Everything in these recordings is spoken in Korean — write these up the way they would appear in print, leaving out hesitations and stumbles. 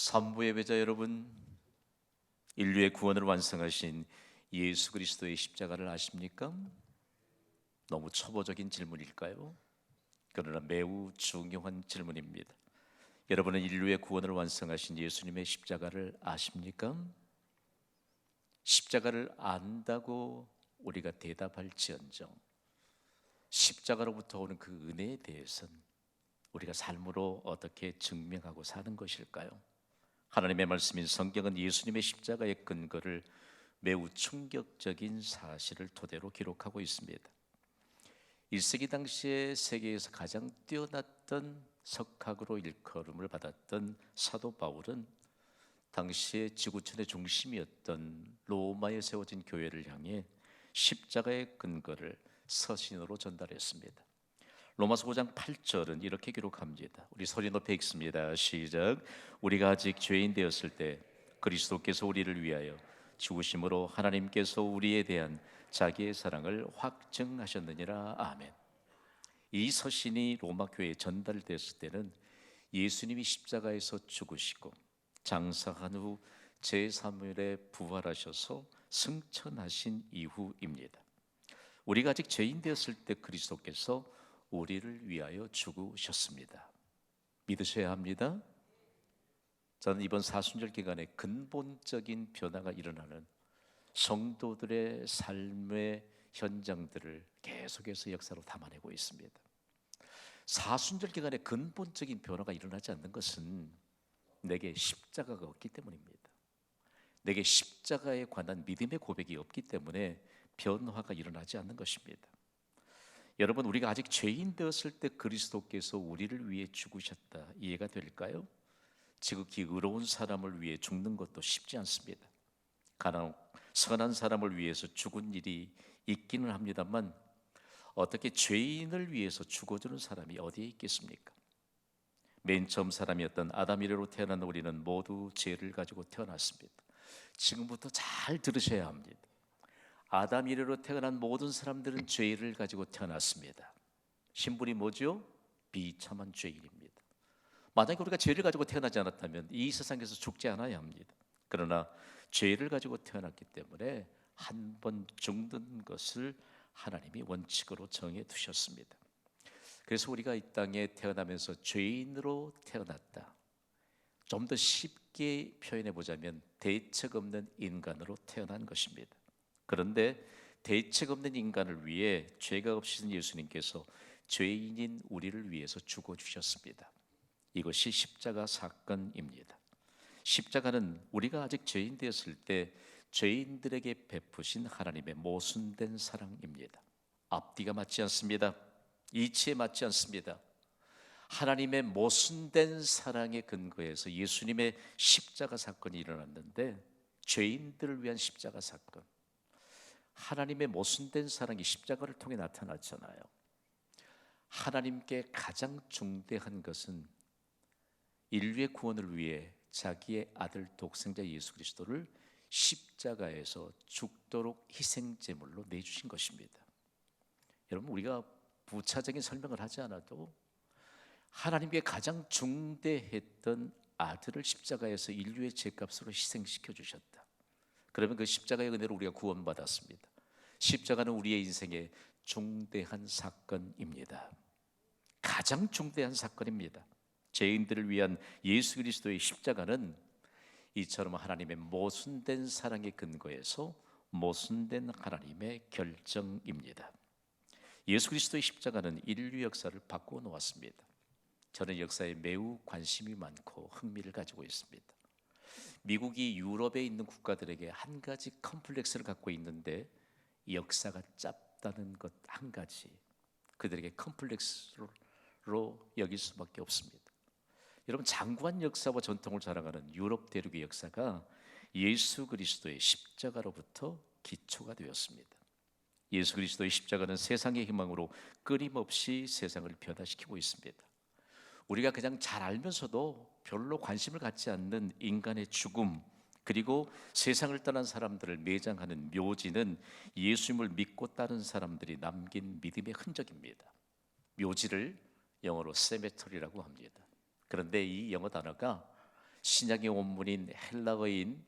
산부 예배자 여러분, 인류의 구원을 완성하신 예수 그리스도의 십자가를 아십니까? 너무 초보적인 질문일까요? 그러나 매우 중요한 질문입니다. 여러분은 인류의 구원을 완성하신 예수님의 십자가를 아십니까? 십자가를 안다고 우리가 대답할지언정 십자가로부터 오는 그 은혜에 대해서는 우리가 삶으로 어떻게 증명하고 사는 것일까요? 하나님의 말씀인 성경은 예수님의 십자가의 근거를 매우 충격적인 사실을 토대로 기록하고 있습니다. 1세기 당시에 세계에서 가장 뛰어났던 석학으로 일컬음을 받았던 사도 바울은 당시에 지구촌의 중심이었던 로마에 세워진 교회를 향해 십자가의 근거를 서신으로 전달했습니다. 로마서 5장 8절은 이렇게 기록합니다. 우리 소리 높여 읽습니다. 시작. 우리가 아직 죄인 되었을 때 그리스도께서 우리를 위하여 죽으심으로 하나님께서 우리에 대한 자기의 사랑을 확증하셨느니라. 아멘. 이 서신이 로마 교회에 전달됐을 때는 예수님이 십자가에서 죽으시고 장사한 후 제3일에 부활하셔서 승천하신 이후입니다. 우리가 아직 죄인 되었을 때 그리스도께서 우리를 위하여 죽으셨습니다. 믿으셔야 합니다. 저는 이번 사순절 기간에 근본적인 변화가 일어나는 성도들의 삶의 현장들을 계속해서 역사로 담아내고 있습니다. 사순절 기간에 근본적인 변화가 일어나지 않는 것은 내게 십자가가 없기 때문입니다. 내게 십자가에 관한 믿음의 고백이 없기 때문에 변화가 일어나지 않는 것입니다. 여러분, 우리가 아직 죄인 되었을 때 그리스도께서 우리를 위해 죽으셨다. 이해가 될까요? 지극히 의로운 사람을 위해 죽는 것도 쉽지 않습니다. 가난하고 선한 사람을 위해서 죽은 일이 있기는 합니다만 어떻게 죄인을 위해서 죽어주는 사람이 어디에 있겠습니까? 맨 처음 사람이었던 아담 이래로 태어난 우리는 모두 죄를 가지고 태어났습니다. 지금부터 잘 들으셔야 합니다. 아담 이래로 태어난 모든 사람들은 죄를 가지고 태어났습니다. 신분이 뭐죠? 비참한 죄인입니다. 만약에 우리가 죄를 가지고 태어나지 않았다면 이 세상에서 죽지 않아야 합니다. 그러나 죄를 가지고 태어났기 때문에 한 번 죽는 것을 하나님이 원칙으로 정해 두셨습니다. 그래서 우리가 이 땅에 태어나면서 죄인으로 태어났다. 좀 더 쉽게 표현해 보자면 대책 없는 인간으로 태어난 것입니다. 그런데 대책 없는 인간을 위해 죄가 없으신 예수님께서 죄인인 우리를 위해서 죽어주셨습니다. 이것이 십자가 사건입니다. 십자가는 우리가 아직 죄인 되었을 때 죄인들에게 베푸신 하나님의 모순된 사랑입니다. 앞뒤가 맞지 않습니다. 이치에 맞지 않습니다. 하나님의 모순된 사랑의 근거에서 예수님의 십자가 사건이 일어났는데 죄인들을 위한 십자가 사건, 하나님의 모순된 사랑이 십자가를 통해 나타났잖아요. 하나님께 가장 중대한 것은 인류의 구원을 위해 자기의 아들 독생자 예수 그리스도를 십자가에서 죽도록 희생제물로 내주신 것입니다. 여러분, 우리가 부차적인 설명을 하지 않아도 하나님께 가장 중대했던 아들을 십자가에서 인류의 죄값으로 희생시켜 주셨다. 그러면 그 십자가의 은혜로 우리가 구원받았습니다. 십자가는 우리의 인생의 중대한 사건입니다. 가장 중대한 사건입니다. 죄인들을 위한 예수 그리스도의 십자가는 이처럼 하나님의 모순된 사랑의 근거에서 모순된 하나님의 결정입니다. 예수 그리스도의 십자가는 인류 역사를 바꾸어 놓았습니다. 저는 역사에 매우 관심이 많고 흥미를 가지고 있습니다. 미국이 유럽에 있는 국가들에게 한 가지 컴플렉스를 갖고 있는데 역사가 짧다는 것 한 가지, 그들에게 컴플렉스로 여길 수밖에 없습니다. 여러분, 장구한 역사와 전통을 자랑하는 유럽 대륙의 역사가 예수 그리스도의 십자가로부터 기초가 되었습니다. 예수 그리스도의 십자가는 세상의 희망으로 끊임없이 세상을 변화시키고 있습니다. 우리가 그냥 잘 알면서도 별로 관심을 갖지 않는 인간의 죽음, 그리고 세상을 떠난 사람들을 매장하는 묘지는 예수님을 믿고 따른 사람들이 남긴 믿음의 흔적입니다. 묘지를 영어로 세메터리라고 합니다. 그런데 이 영어 단어가 신약의 원문인 헬라어인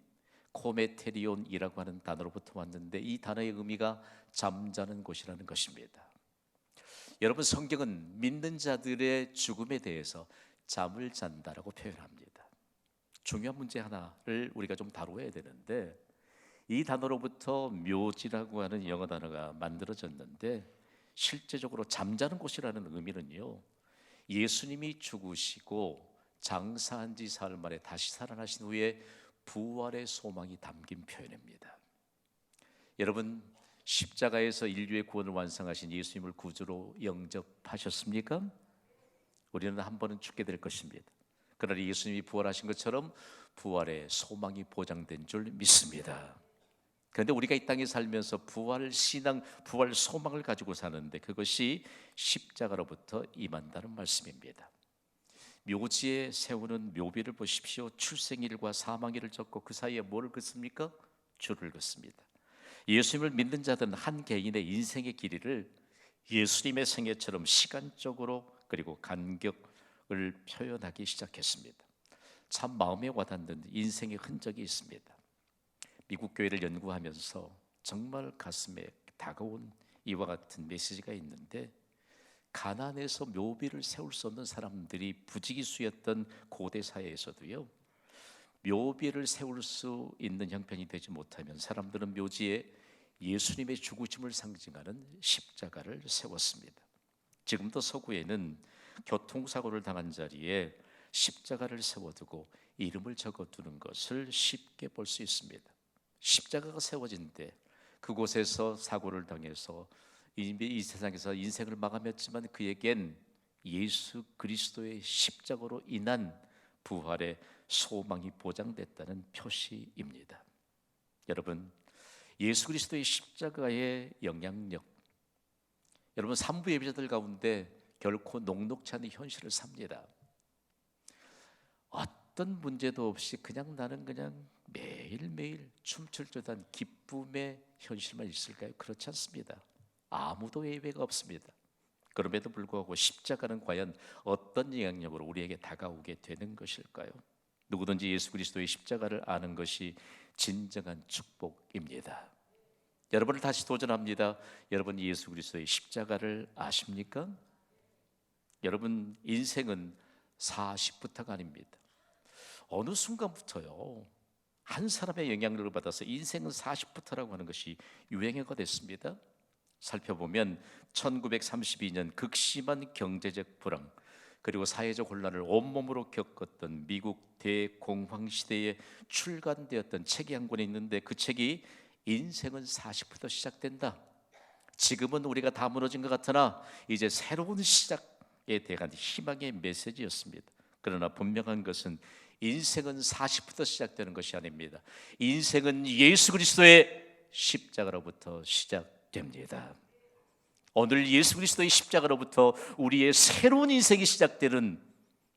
코메테리온이라고 하는 단어로부터 왔는데 이 단어의 의미가 잠자는 곳이라는 것입니다. 여러분, 성경은 믿는 자들의 죽음에 대해서 잠을 잔다라고 표현합니다. 중요한 문제 하나를 우리가 좀 다루어야 되는데, 이 단어로부터 묘지라고 하는 영어 단어가 만들어졌는데 실제적으로 잠자는 곳이라는 의미는요, 예수님이 죽으시고 장사한 지 사흘 만에 다시 살아나신 후에 부활의 소망이 담긴 표현입니다. 여러분, 십자가에서 인류의 구원을 완성하신 예수님을 구주로 영접하셨습니까? 우리는 한 번은 죽게 될 것입니다. 그러나 예수님이 부활하신 것처럼 부활의 소망이 보장된 줄 믿습니다. 그런데 우리가 이 땅에 살면서 부활 신앙, 부활 소망을 가지고 사는데 그것이 십자가로부터 임한다는 말씀입니다. 묘지에 세우는 묘비를 보십시오. 출생일과 사망일을 적고 그 사이에 뭐를 긋습니까? 줄을 긋습니다. 예수님을 믿는 자들은 한 개인의 인생의 길이를 예수님의 생애처럼 시간적으로 그리고 간격을 표현하기 시작했습니다. 참 마음에 와닿는 인생의 흔적이 있습니다. 미국 교회를 연구하면서 정말 가슴에 다가온 이와 같은 메시지가 있는데, 가난해서 묘비를 세울 수 없는 사람들이 부지기수였던 고대 사회에서도요, 묘비를 세울 수 있는 형편이 되지 못하면 사람들은 묘지에 예수님의 죽으심을 상징하는 십자가를 세웠습니다. 지금도 서구에는 교통사고를 당한 자리에 십자가를 세워두고 이름을 적어두는 것을 쉽게 볼 수 있습니다. 십자가가 세워진 데 그곳에서 사고를 당해서 이 세상에서 인생을 마감했지만 그에겐 예수 그리스도의 십자가로 인한 부활의 소망이 보장됐다는 표시입니다. 여러분, 예수 그리스도의 십자가의 영향력, 여러분 산부 예배자들 가운데 결코 녹록지 않은 현실을 삽니다. 어떤 문제도 없이 나는 매일매일 춤출 듯한 기쁨의 현실만 있을까요? 그렇지 않습니다. 아무도 예외가 없습니다. 그럼에도 불구하고 십자가는 과연 어떤 영향력으로 우리에게 다가오게 되는 것일까요? 누구든지 예수 그리스도의 십자가를 아는 것이 진정한 축복입니다. 여러분을 다시 도전합니다. 여러분, 예수 그리스도의 십자가를 아십니까? 여러분, 인생은 40부터가 아닙니다. 어느 순간부터요, 한 사람의 영향력을 받아서 인생은 40부터라고 하는 것이 유행어가 됐습니다. 살펴보면 1932년 극심한 경제적 불황 그리고 사회적 혼란을 온몸으로 겪었던 미국 대공황 시대에 출간되었던 책이 한 권이 있는데 그 책이 인생은 40부터 시작된다. 지금은 우리가 다 무너진 것 같으나 이제 새로운 시작에 대한 희망의 메시지였습니다. 그러나 분명한 것은 인생은 40부터 시작되는 것이 아닙니다. 인생은 예수 그리스도의 십자가로부터 시작됩니다. 오늘 예수 그리스도의 십자가로부터 우리의 새로운 인생이 시작되는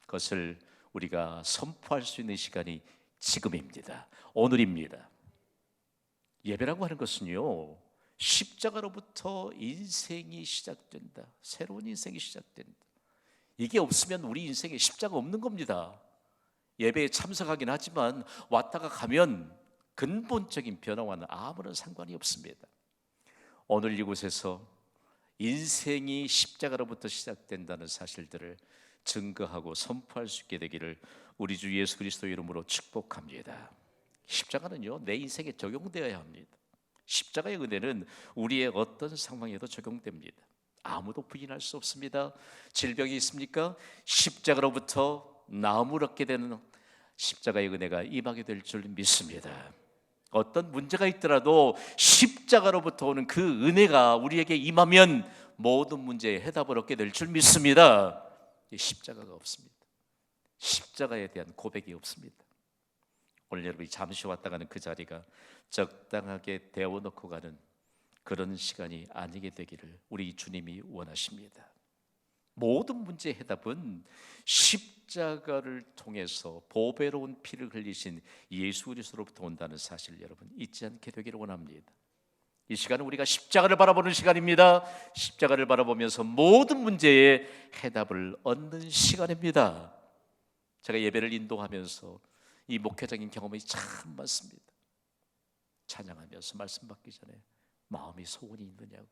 것을 우리가 선포할 수 있는 시간이 지금입니다. 오늘입니다. 예배라고 하는 것은요, 십자가로부터 인생이 시작된다. 새로운 인생이 시작된다. 이게 없으면 우리 인생에 십자가 없는 겁니다. 예배에 참석하긴 하지만 왔다가 가면 근본적인 변화와는 아무런 상관이 없습니다. 오늘 이곳에서 인생이 십자가로부터 시작된다는 사실들을 증거하고 선포할 수 있게 되기를 우리 주 예수 그리스도의 이름으로 축복합니다. 십자가는요, 내 인생에 적용되어야 합니다. 십자가의 은혜는 우리의 어떤 상황에도 적용됩니다. 아무도 부인할 수 없습니다. 질병이 있습니까? 십자가로부터 나음을 얻게 되는 십자가의 은혜가 임하게 될 줄 믿습니다. 어떤 문제가 있더라도 십자가로부터 오는 그 은혜가 우리에게 임하면 모든 문제에 해답을 얻게 될 줄 믿습니다. 십자가가 없습니다. 십자가에 대한 고백이 없습니다. 오늘 여러분이 잠시 왔다 가는 그 자리가 적당하게 데워놓고 가는 그런 시간이 아니게 되기를 우리 주님이 원하십니다. 모든 문제의 해답은 십자가를 통해서 보배로운 피를 흘리신 예수 그리스도로부터 온다는 사실 여러분 잊지 않게 되기를 원합니다. 이 시간은 우리가 십자가를 바라보는 시간입니다. 십자가를 바라보면서 모든 문제의 해답을 얻는 시간입니다. 제가 예배를 인도하면서 이 목회적인 경험이 참 많습니다. 찬양하면서 말씀 받기 전에 마음이 소원이 있느냐고,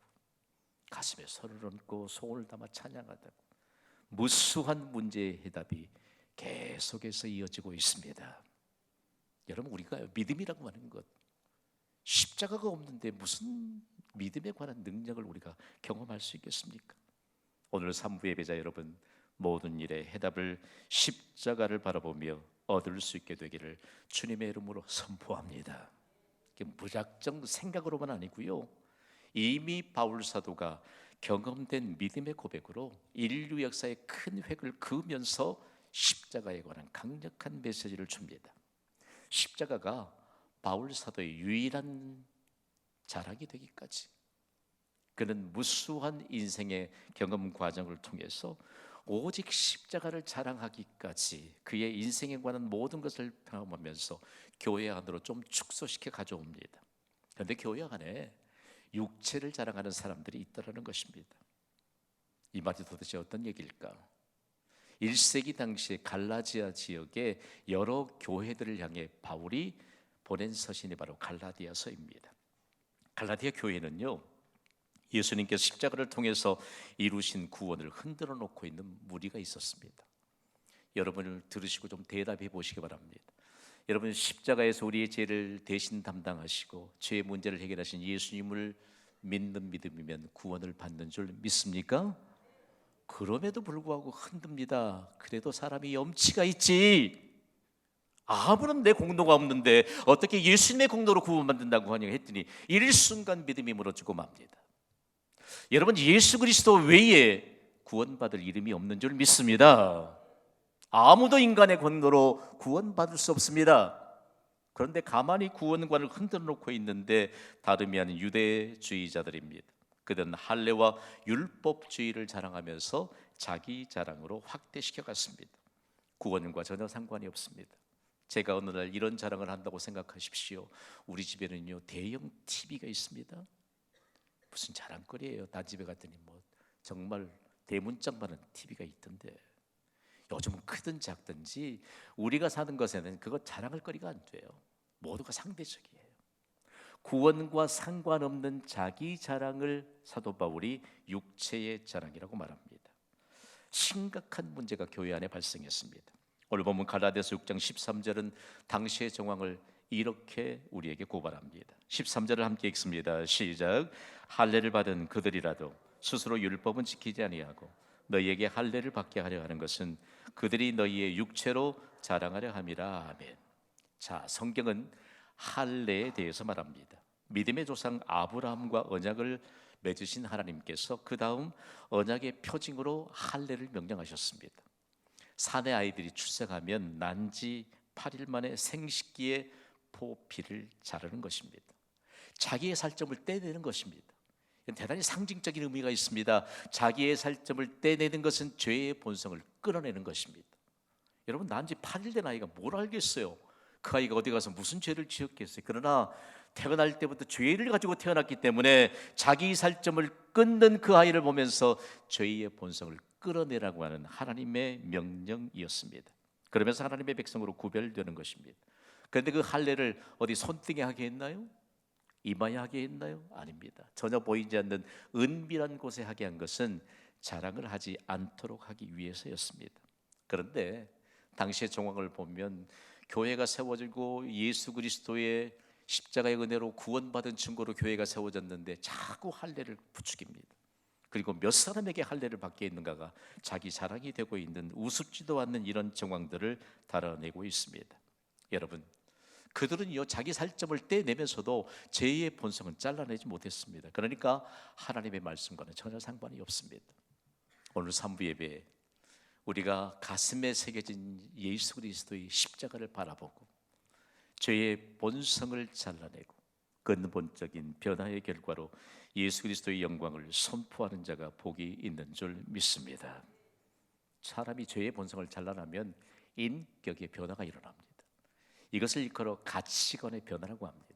가슴에 손을 얹고 소원을 담아 찬양하다고, 무수한 문제의 해답이 계속해서 이어지고 있습니다. 여러분, 우리가 믿음이라고 하는 것, 십자가가 없는데 무슨 믿음에 관한 능력을 우리가 경험할 수 있겠습니까? 오늘 3부 예배자 여러분, 모든 일의 해답을 십자가를 바라보며 얻을 수 있게 되기를 주님의 이름으로 선포합니다. 무작정 생각으로만 아니고요, 이미 바울 사도가 경험된 믿음의 고백으로 인류 역사의 큰 획을 그으면서 십자가에 관한 강력한 메시지를 줍니다. 십자가가 바울 사도의 유일한 자랑이 되기까지 그는 무수한 인생의 경험 과정을 통해서 오직 십자가를 자랑하기까지 그의 인생에 관한 모든 것을 경험하면서 교회 안으로 좀 축소시켜 가져옵니다. 그런데 교회 안에 육체를 자랑하는 사람들이 있다는 것입니다. 이 말이 도대체 어떤 얘기일까? 1세기 당시에 갈라디아 지역의 여러 교회들을 향해 바울이 보낸 서신이 바로 갈라디아서입니다. 갈라디아 교회는요, 예수님께서 십자가를 통해서 이루신 구원을 흔들어 놓고 있는 무리가 있었습니다. 여러분을 들으시고 좀 대답해 보시기 바랍니다. 여러분, 십자가에서 우리의 죄를 대신 담당하시고 죄의 문제를 해결하신 예수님을 믿는 믿음이면 구원을 받는 줄 믿습니까? 그럼에도 불구하고 흔듭니다. 그래도 사람이 염치가 있지. 아무런 내 공로가 없는데 어떻게 예수님의 공로로 구원받는다고 하냐 했더니 일순간 믿음이 무너지고 맙니다. 여러분, 예수 그리스도 외에 구원받을 이름이 없는 줄 믿습니다. 아무도 인간의 권고로 구원받을 수 없습니다. 그런데 가만히 구원관을 흔들어 놓고 있는데 다름이 아닌 유대주의자들입니다. 그들은 할례와 율법주의를 자랑하면서 자기 자랑으로 확대시켜 갔습니다. 구원과 전혀 상관이 없습니다. 제가 어느 날 이런 자랑을 한다고 생각하십시오. 우리 집에는요, 대형 TV가 있습니다. 무슨 자랑거리예요. 난 집에 갔더니 뭐 정말 대문짝만한 TV가 있던데, 요즘은 크든 작든지 우리가 사는 것에는 그거 자랑할 거리가 안 돼요. 모두가 상대적이에요. 구원과 상관없는 자기 자랑을 사도 바울이 육체의 자랑이라고 말합니다. 심각한 문제가 교회 안에 발생했습니다. 오늘 보면 갈라디아서 6장 13절은 당시의 정황을 이렇게 우리에게 고발합니다. 13절을 함께 읽습니다. 시작. 할례를 받은 그들이라도 스스로 율법은 지키지 아니하고 너희에게 할례를 받게 하려 하는 것은 그들이 너희의 육체로 자랑하려 함이라. 아멘. 자, 성경은 할례에 대해서 말합니다. 믿음의 조상 아브라함과 언약을 맺으신 하나님께서 그 다음 언약의 표징으로 할례를 명령하셨습니다. 사내 아이들이 출생하면 난지 8일 만에 생식기에 포피를 자르는 것입니다. 자기의 살점을 떼내는 것입니다. 대단히 상징적인 의미가 있습니다. 자기의 살점을 떼내는 것은 죄의 본성을 끌어내는 것입니다. 여러분, 난지 8일 된 아이가 뭘 알겠어요? 그 아이가 어디 가서 무슨 죄를 지었겠어요? 그러나 태어날 때부터 죄를 가지고 태어났기 때문에 자기 살점을 끊는 그 아이를 보면서 죄의 본성을 끌어내라고 하는 하나님의 명령이었습니다. 그러면서 하나님의 백성으로 구별되는 것입니다. 그런데 그 할례를 어디 손등에 하게 했나요? 이마에 하게 했나요? 아닙니다. 전혀 보이지 않는 은밀한 곳에 하게 한 것은 자랑을 하지 않도록 하기 위해서였습니다. 그런데 당시의 정황을 보면 교회가 세워지고 예수 그리스도의 십자가의 은혜로 구원받은 증거로 교회가 세워졌는데 자꾸 할례를 부추깁니다. 그리고 몇 사람에게 할례를 받게 있는가가 자기 자랑이 되고 있는 우습지도 않는 이런 정황들을 달아내고 있습니다. 여러분, 그들은요, 자기 살점을 떼내면서도 죄의 본성은 잘라내지 못했습니다. 그러니까 하나님의 말씀과는 전혀 상관이 없습니다. 오늘 3부 예배에 우리가 가슴에 새겨진 예수 그리스도의 십자가를 바라보고 죄의 본성을 잘라내고 근본적인 변화의 결과로 예수 그리스도의 영광을 선포하는 자가 복이 있는 줄 믿습니다. 사람이 죄의 본성을 잘라내면 인격의 변화가 일어납니다. 이것을 일컬어 가치관의 변화라고 합니다.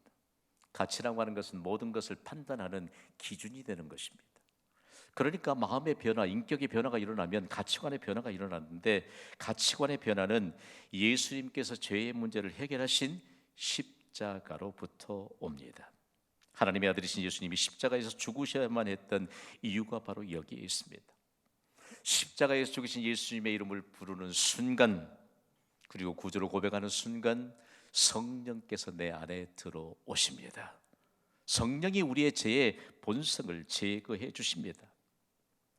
가치라고 하는 것은 모든 것을 판단하는 기준이 되는 것입니다. 그러니까 마음의 변화, 인격의 변화가 일어나면 가치관의 변화가 일어나는데, 가치관의 변화는 예수님께서 죄의 문제를 해결하신 십자가로부터 옵니다. 하나님의 아들이신 예수님이 십자가에서 죽으셔야만 했던 이유가 바로 여기에 있습니다. 십자가에서 죽으신 예수님의 이름을 부르는 순간, 그리고 구주로 고백하는 순간 성령께서 내 안에 들어오십니다. 성령이 우리의 죄의 본성을 제거해 주십니다.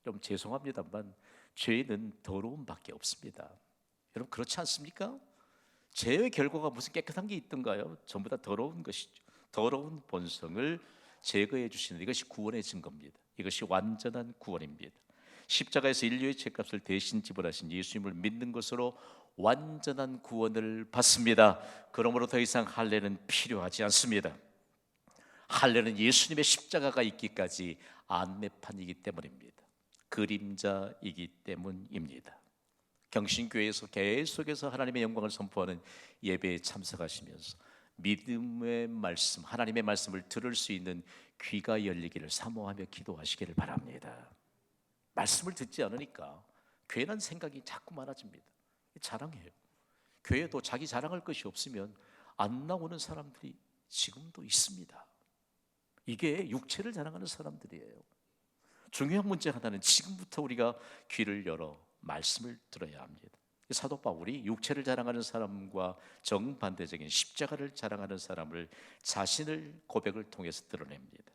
좀 죄송합니다만 죄는 더러움밖에 없습니다. 여러분 그렇지 않습니까? 죄의 결과가 무슨 깨끗한 게 있던가요? 전부 다 더러운 것이죠. 더러운 본성을 제거해 주시는 이것이 구원의 증거입니다. 이것이 완전한 구원입니다. 십자가에서 인류의 죄값을 대신 지불하신 예수님을 믿는 것으로 완전한 구원을 받습니다. 그러므로 더 이상 할례는 필요하지 않습니다. 할례는 예수님의 십자가가 있기까지 안내판이기 때문입니다. 그림자이기 때문입니다. 경신교회에서 계속해서 하나님의 영광을 선포하는 예배에 참석하시면서 믿음의 말씀, 하나님의 말씀을 들을 수 있는 귀가 열리기를 사모하며 기도하시기를 바랍니다. 말씀을 듣지 않으니까 괜한 생각이 자꾸 많아집니다. 자랑해요. 교회도 자기 자랑할 것이 없으면 안 나오는 사람들이 지금도 있습니다. 이게 육체를 자랑하는 사람들이에요. 중요한 문제 하나는 지금부터 우리가 귀를 열어 말씀을 들어야 합니다. 사도 바울이 육체를 자랑하는 사람과 정반대적인 십자가를 자랑하는 사람을 자신을 고백을 통해서 드러냅니다.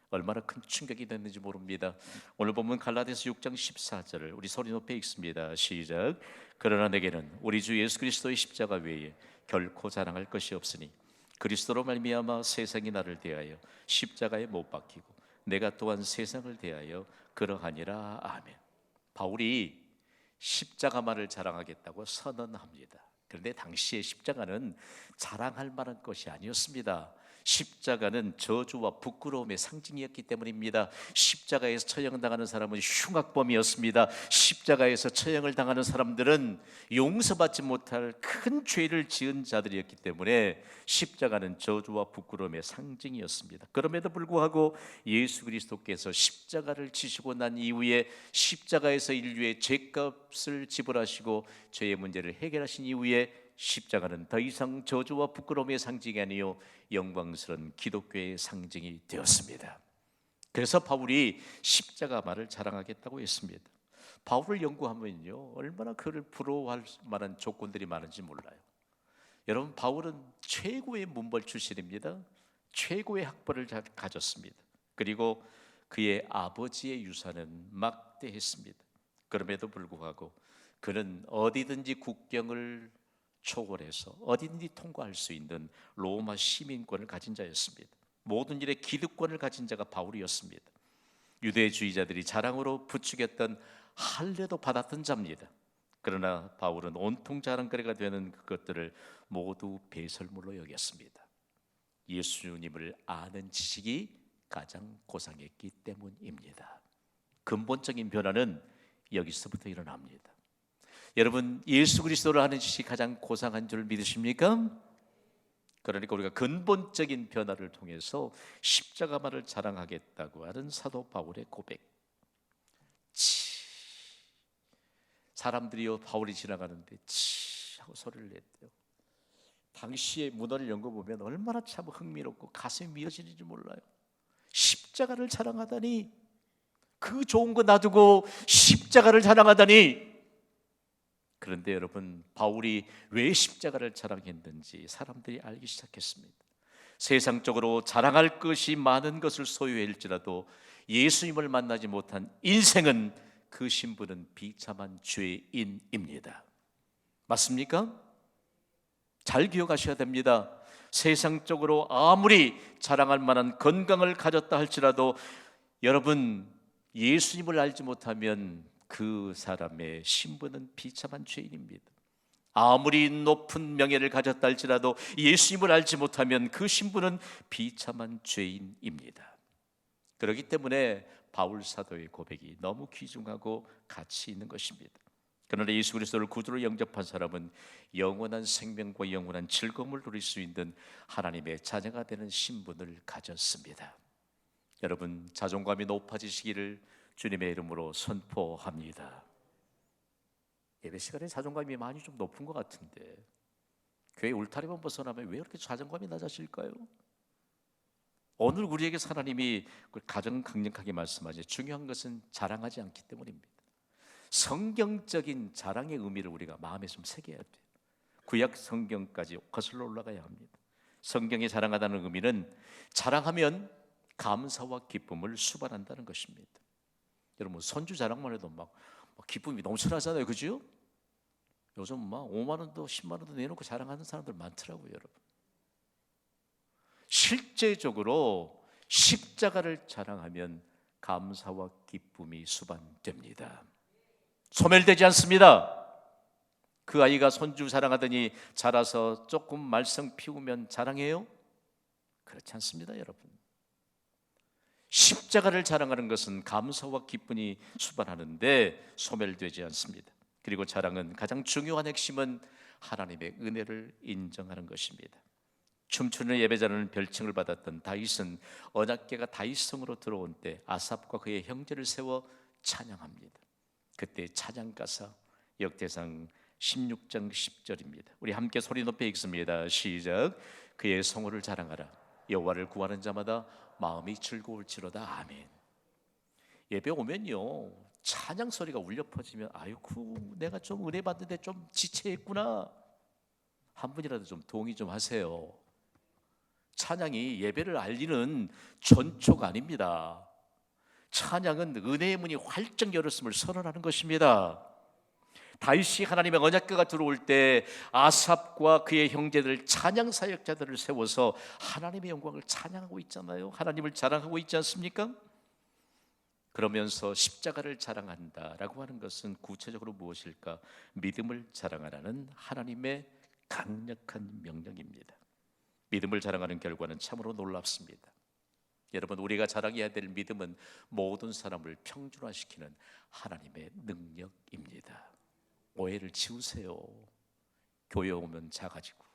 얼마나 큰 충격이 됐는지 모릅니다. 오늘 본문 갈라디아서 6장 14절을 우리 소리 높여 읽습니다. 시작. 그러나 내게는 우리 주 예수 그리스도의 십자가 외에 결코 자랑할 것이 없으니 그리스도로 말미암아 세상이 나를 대하여 십자가에 못 박히고 내가 또한 세상을 대하여 그러하니라. 아멘. 바울이 십자가만을 자랑하겠다고 선언합니다. 그런데 당시의 십자가는 자랑할 만한 것이 아니었습니다. 십자가는 저주와 부끄러움의 상징이었기 때문입니다. 십자가에서 처형당하는 사람은 흉악범이었습니다. 십자가에서 처형을 당하는 사람들은 용서받지 못할 큰 죄를 지은 자들이었기 때문에 십자가는 저주와 부끄러움의 상징이었습니다. 그럼에도 불구하고 예수 그리스도께서 십자가를 지시고 난 이후에 십자가에서 인류의 죄값을 지불하시고 죄의 문제를 해결하신 이후에 십자가는 더 이상 저주와 부끄러움의 상징이 아니요 영광스러운 기독교의 상징이 되었습니다. 그래서 바울이 십자가만을 자랑하겠다고 했습니다. 바울을 연구하면요 얼마나 그를 부러워할 만한 조건들이 많은지 몰라요. 여러분 바울은 최고의 문벌 출신입니다. 최고의 학벌을 가졌습니다. 그리고 그의 아버지의 유산은 막대했습니다. 그럼에도 불구하고 그는 어디든지 국경을 초월해서 어디든지 통과할 수 있는 로마 시민권을 가진 자였습니다. 모든 일에 기득권을 가진 자가 바울이었습니다. 유대주의자들이 자랑으로 부추겼던 할례도 받았던 자입니다. 그러나 바울은 온통 자랑거리가 되는 그것들을 모두 배설물로 여겼습니다. 예수님을 아는 지식이 가장 고상했기 때문입니다. 근본적인 변화는 여기서부터 일어납니다. 여러분 예수 그리스도를 아는 지식이 가장 고상한 줄 믿으십니까? 그러니까 우리가 근본적인 변화를 통해서 십자가만을 자랑하겠다고 하는 사도 바울의 고백. 사람들이요 바울이 지나가는데 치 하고 소리를 냈대요. 당시의 문화를 연구해보면 얼마나 참 흥미롭고 가슴이 미어지는지 몰라요. 십자가를 자랑하다니, 그 좋은 거 놔두고 십자가를 자랑하다니. 그런데 여러분 바울이 왜 십자가를 자랑했는지 사람들이 알기 시작했습니다. 세상적으로 자랑할 것이 많은 것을 소유할지라도 예수님을 만나지 못한 인생은 그 신분은 비참한 죄인입니다. 맞습니까? 잘 기억하셔야 됩니다. 세상적으로 아무리 자랑할 만한 건강을 가졌다 할지라도 여러분 예수님을 알지 못하면 그 사람의 신분은 비참한 죄인입니다. 아무리 높은 명예를 가졌다 할지라도 예수님을 알지 못하면 그 신분은 비참한 죄인입니다. 그렇기 때문에 바울 사도의 고백이 너무 귀중하고 가치 있는 것입니다. 그러나 예수 그리스도를 구주로 영접한 사람은 영원한 생명과 영원한 즐거움을 누릴 수 있는 하나님의 자녀가 되는 신분을 가졌습니다. 여러분 자존감이 높아지시기를 주님의 이름으로 선포합니다. 예배 시간에 자존감이 많이 좀 높은 것 같은데 교회 울타리만 벗어나면 왜 이렇게 자존감이 낮아질까요? 오늘 우리에게 하나님이 가장 강력하게 말씀하지 중요한 것은 자랑하지 않기 때문입니다. 성경적인 자랑의 의미를 우리가 마음에 좀 새겨야 돼요. 구약 성경까지 거슬러 올라가야 합니다. 성경이 자랑하다는 의미는 자랑하면 감사와 기쁨을 수반한다는 것입니다. 여러분 손주 자랑만 해도 막 기쁨이 넘쳐나잖아요, 그죠? 요즘 막 5만 원도 10만 원도 내놓고 자랑하는 사람들 많더라고요, 여러분. 실제적으로 십자가를 자랑하면 감사와 기쁨이 수반됩니다. 소멸되지 않습니다. 그 아이가 손주 자랑하더니 자라서 조금 말썽 피우면 자랑해요? 그렇지 않습니다, 여러분. 십자가를 자랑하는 것은 감사와 기쁨이 수반하는데 소멸되지 않습니다. 그리고 자랑은 가장 중요한 핵심은 하나님의 은혜를 인정하는 것입니다. 춤추는 예배자라는 별칭을 받았던 다윗은 언약궤가 다윗성으로 들어온 때 아삽과 그의 형제를 세워 찬양합니다. 그때 찬양가사 역대상 16장 10절입니다. 우리 함께 소리 높여 읽습니다. 시작. 그의 성호를 자랑하라. 여호와를 구하는 자마다 마음이 즐거울지로다. 아멘. 예배 오면요 찬양 소리가 울려 퍼지면 아이고 내가 좀 은혜 받는데 좀 지체했구나. 한 분이라도 좀 동의 좀 하세요. 찬양이 예배를 알리는 전초가 아닙니다. 찬양은 은혜의 문이 활짝 열었음을 선언하는 것입니다. 다윗이 하나님의 언약궤가 들어올 때 아삽과 그의 형제들 찬양 사역자들을 세워서 하나님의 영광을 찬양하고 있잖아요. 하나님을 자랑하고 있지 않습니까? 그러면서 십자가를 자랑한다라고 하는 것은 구체적으로 무엇일까? 믿음을 자랑하라는 하나님의 강력한 명령입니다. 믿음을 자랑하는 결과는 참으로 놀랍습니다. 여러분, 우리가 자랑해야 될 믿음은 모든 사람을 평준화시키는 하나님의 능력입니다. 오해를 지우세요. 교회 오면 작아지고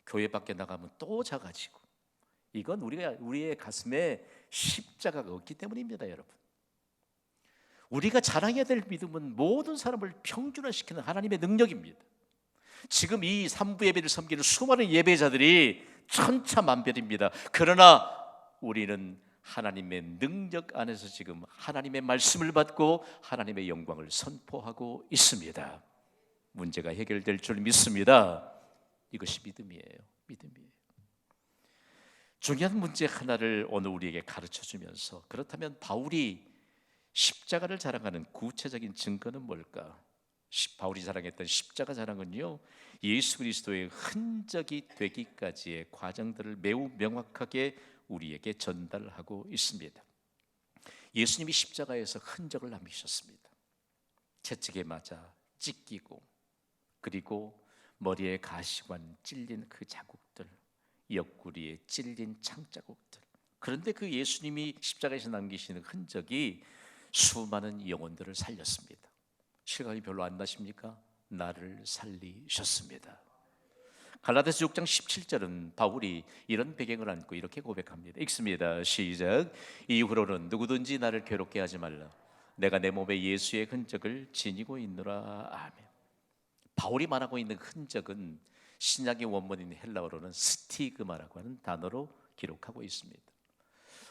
교회 밖에 나가면 또 작아지고 이건 우리의 가슴에 십자가가 없기 때문입니다. 여러분, 우리가 자랑해야 될 믿음은 모든 사람을 평준화시키는 하나님의 능력입니다. 지금 이 3부 예배를 섬기는 수많은 예배자들이 천차만별입니다. 그러나 우리는 하나님의 능력 안에서 지금 하나님의 말씀을 받고 하나님의 영광을 선포하고 있습니다. 문제가 해결될 줄 믿습니다. 이것이 믿음이에요. 믿음이에요. 중요한 문제 하나를 오늘 우리에게 가르쳐주면서 그렇다면 바울이 십자가를 자랑하는 구체적인 증거는 뭘까? 바울이 자랑했던 십자가 자랑은요 예수 그리스도의 흔적이 되기까지의 과정들을 매우 명확하게 우리에게 전달하고 있습니다. 예수님이 십자가에서 흔적을 남기셨습니다. 채찍에 맞아 찢기고 그리고 머리에 가시관 찔린 그 자국들, 옆구리에 찔린 창자국들. 그런데 그 예수님이 십자가에서 남기시는 흔적이 수많은 영혼들을 살렸습니다. 실감이 별로 안 나십니까? 나를 살리셨습니다. 갈라디아서 6장 17절은 바울이 이런 배경을 안고 이렇게 고백합니다. 읽습니다. 시작. 이후로는 누구든지 나를 괴롭게 하지 말라. 내가 내 몸에 예수의 흔적을 지니고 있노라. 아멘. 바울이 말하고 있는 흔적은 신약의 원문인 헬라어로는 스티그마라고 하는 단어로 기록하고 있습니다.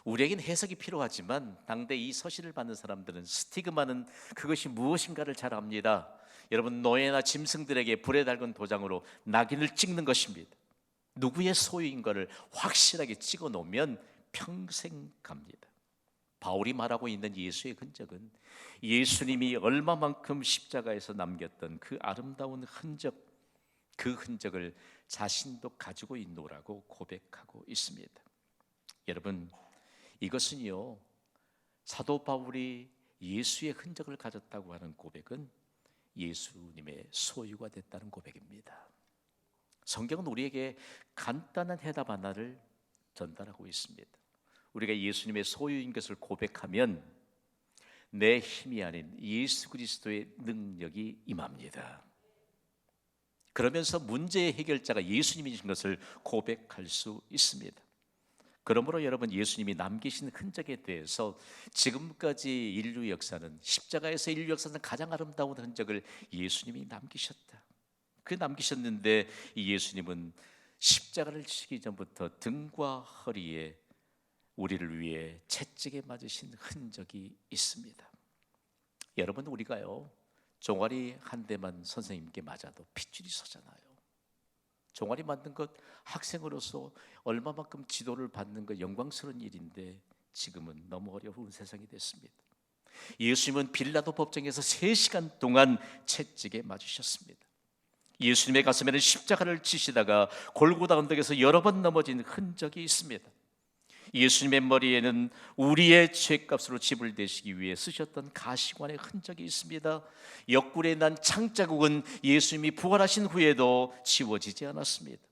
우리에겐 해석이 필요하지만 당대 이 서신을 받는 사람들은 스티그마는 그것이 무엇인가를 잘 압니다. 여러분, 노예나 짐승들에게 불에 달군 도장으로 낙인을 찍는 것입니다. 누구의 소유인가를 확실하게 찍어 놓으면 평생 갑니다. 바울이 말하고 있는 예수의 흔적은 예수님이 얼마만큼 십자가에서 남겼던 그 아름다운 흔적, 그 흔적을 자신도 가지고 있노라고 고백하고 있습니다. 여러분, 이것은요 사도 바울이 예수의 흔적을 가졌다고 하는 고백은 예수님의 소유가 됐다는 고백입니다. 성경은 우리에게 간단한 해답 하나를 전달하고 있습니다. 우리가 예수님의 소유인 것을 고백하면 내 힘이 아닌 예수 그리스도의 능력이 임합니다. 그러면서 문제의 해결자가 예수님이신 것을 고백할 수 있습니다. 그러므로 여러분, 예수님이 남기신 흔적에 대해서 지금까지 인류 역사는, 십자가에서 인류 역사는 가장 아름다운 흔적을 예수님이 남기셨다. 그 남기셨는데 이 예수님은 십자가를 지기 전부터 등과 허리에 우리를 위해 채찍에 맞으신 흔적이 있습니다. 여러분, 우리가요, 종아리 한 대만 선생님께 맞아도 핏줄이 서잖아요. 종아리 맞는 것 학생으로서 얼마만큼 지도를 받는 것 영광스러운 일인데 지금은 너무 어려운 세상이 됐습니다. 예수님은 빌라도 법정에서 3시간 동안 채찍에 맞으셨습니다. 예수님의 가슴에는 십자가를 지시다가 골고다 언덕에서 여러 번 넘어진 흔적이 있습니다. 예수님의 머리에는 우리의 죄값으로 집을 대시기 위해 쓰셨던 가시관의 흔적이 있습니다. 옆구리에 난 창자국은 예수님이 부활하신 후에도 지워지지 않았습니다.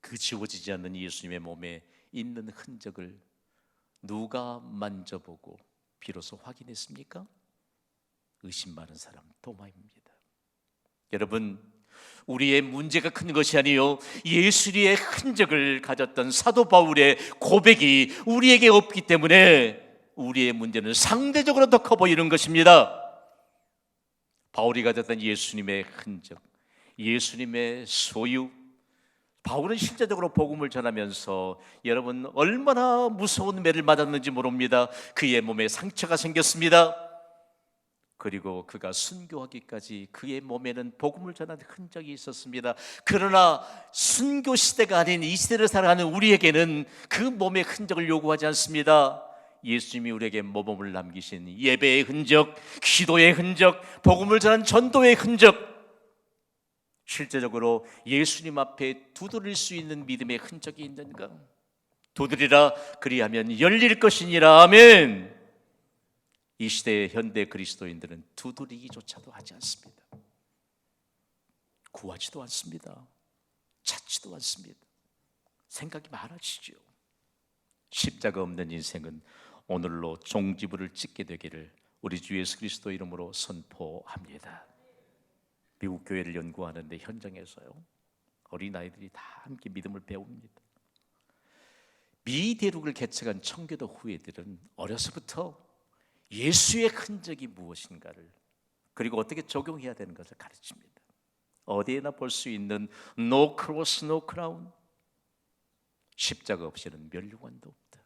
그 지워지지 않는 예수님의 몸에 있는 흔적을 누가 만져보고 비로소 확인했습니까? 의심 많은 사람 도마입니다. 여러분, 우리의 문제가 큰 것이 아니요, 예수의 흔적을 가졌던 사도 바울의 고백이 우리에게 없기 때문에 우리의 문제는 상대적으로 더 커 보이는 것입니다. 바울이 가졌던 예수님의 흔적, 예수님의 소유, 바울은 실제적으로 복음을 전하면서 여러분 얼마나 무서운 매를 맞았는지 모릅니다. 그의 몸에 상처가 생겼습니다. 그리고 그가 순교하기까지 그의 몸에는 복음을 전하는 흔적이 있었습니다. 그러나 순교 시대가 아닌 이 시대를 살아가는 우리에게는 그 몸의 흔적을 요구하지 않습니다. 예수님이 우리에게 모범을 남기신 예배의 흔적, 기도의 흔적, 복음을 전한 전도의 흔적, 실제적으로 예수님 앞에 두드릴 수 있는 믿음의 흔적이 있는가? 두드리라, 그리하면 열릴 것이니라. 아멘. 이 시대의 현대 그리스도인들은 두드리기조차도 하지 않습니다. 구하지도 않습니다. 찾지도 않습니다. 생각이 많아지죠. 십자가 없는 인생은 오늘로 종지부를 찍게 되기를 우리 주 예수 그리스도 이름으로 선포합니다. 미국 교회를 연구하는데 현장에서요, 어린아이들이 다 함께 믿음을 배웁니다. 미 대륙을 개척한 청교도 후예들은 어려서부터 예수의 흔적이 무엇인가를, 그리고 어떻게 적용해야 되는 것을 가르칩니다. 어디에나 볼 수 있는 No cross, no crown. 십자가 없이는 면류관도 없다.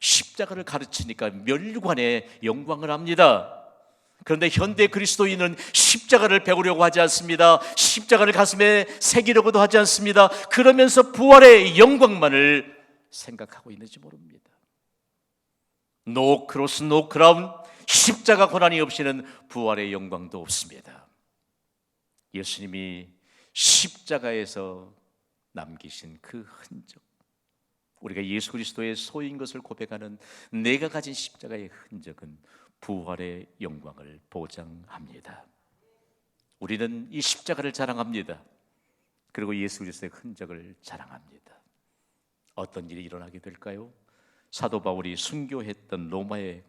십자가를 가르치니까 면류관의 영광을 합니다. 그런데 현대 그리스도인은 십자가를 배우려고 하지 않습니다. 십자가를 가슴에 새기려고도 하지 않습니다. 그러면서 부활의 영광만을 생각하고 있는지 모릅니다. No cross, no crown. 십자가 고난이 없이는 부활의 영광도 없습니다. 예수님이 십자가에서 남기신 그 흔적, 우리가 예수 그리스도의 소유인 것을 고백하는 내가 가진 십자가의 흔적은 부활의 영광을 보장합니다. 우리는 이 십자가를 자랑합니다. 그리고 예수 그리스도의 흔적을 자랑합니다. 어떤 일이 일어나게 될까요? 사도 바울이 순교했던 로마에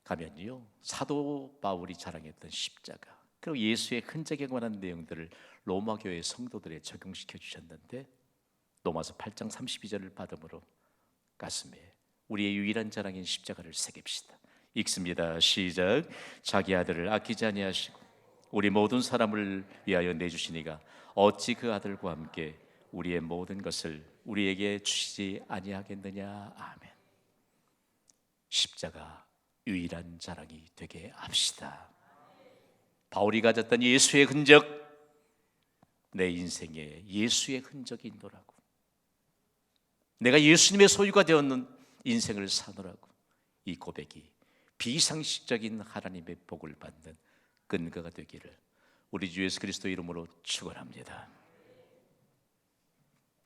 가면요, 사도 바울이 자랑했던 십자가, 그리고 예수의 흔적에 관한 내용들을 로마 교회 성도들에 적용시켜 주셨는데, 로마서 8장 32절을 받음으로 가슴에 우리의 유일한 자랑인 십자가를 새깁시다. 읽습니다. 시작. 자기 아들을 아끼지 아니하시고 우리 모든 사람을 위하여 내주시니가 어찌 그 아들과 함께 우리의 모든 것을 우리에게 주시지 아니하겠느냐. 아멘. 십자가 유일한 자랑이 되게 합시다. 바울이 가졌던 예수의 흔적, 내 인생에 예수의 흔적이 있노라고, 내가 예수님의 소유가 되었는 인생을 사노라고, 이 고백이 비상식적인 하나님의 복을 받는 근거가 되기를 우리 주 예수 그리스도 이름으로 축원합니다.